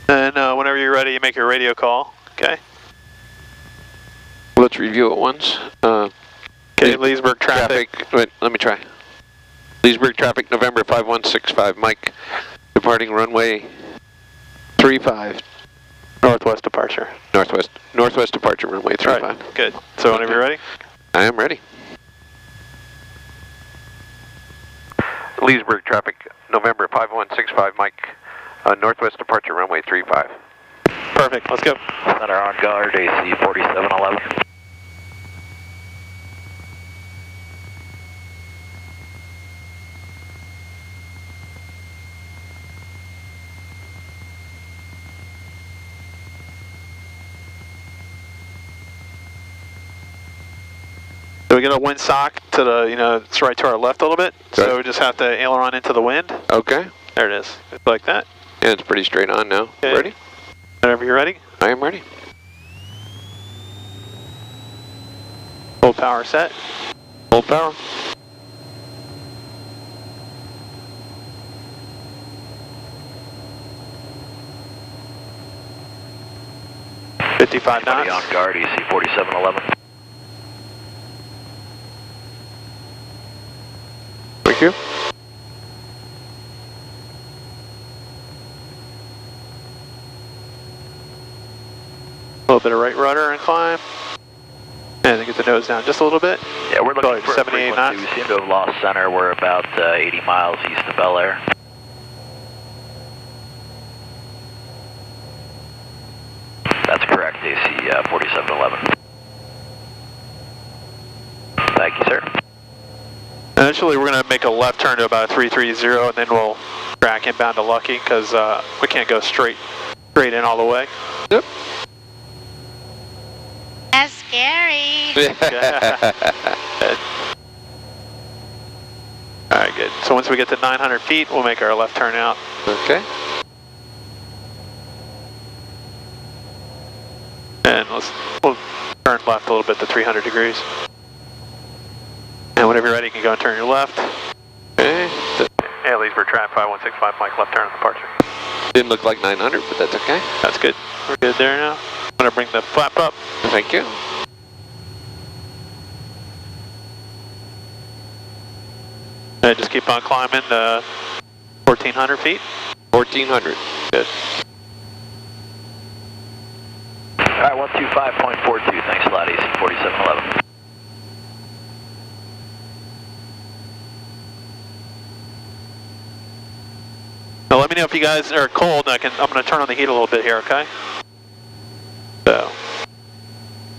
And whenever you're ready, you make your radio call. Okay. Let's review it once. Okay, Leesburg traffic. Wait, let me try. Leesburg traffic, November 5165, Mike, departing runway 35. Northwest departure. Northwest departure, runway 35. Right, good. So whenever you're ready? I am ready. Leesburg traffic, November 5165, Mike, Northwest departure, runway 35. Perfect, let's go. Center on guard, AC 4711. So we get a wind sock to the, it's right to our left a little bit. So we just have to aileron into the wind. Okay. There it is, just like that. And it's pretty straight on now. Okay. Ready? Whenever you're ready. I am ready. Full power set. Full power. $55 knots. On guard, AC 4711. Thank you. A little bit of right rudder and climb. And then get the nose down just a little bit. Yeah, we're looking for 78 knots. We seem to have lost center. We're about 80 miles east of Bel Air. That's correct, AC 4711. Thank you, sir. Eventually we're going to make a left turn to about 330 and then we'll track inbound to Lucky because we can't go straight in all the way. Yep. That's scary. Alright, good. So once we get to 900 feet, we'll make our left turn out. Okay. And we'll turn left a little bit to 300 degrees. And whenever you're ready, you can go and turn your left. Okay. Yeah, Leesburg traffic 5165, Mike, left turn on departure. Didn't look like 900, but that's okay. That's good. We're good there now. I'm going to bring the flap up. Thank you. And just keep on climbing 1,400 feet. 1,400. Good. All right, 125.42. Thanks a lot, AC 4711. Now let me know if you guys are cold. I'm going to turn on the heat a little bit here, okay?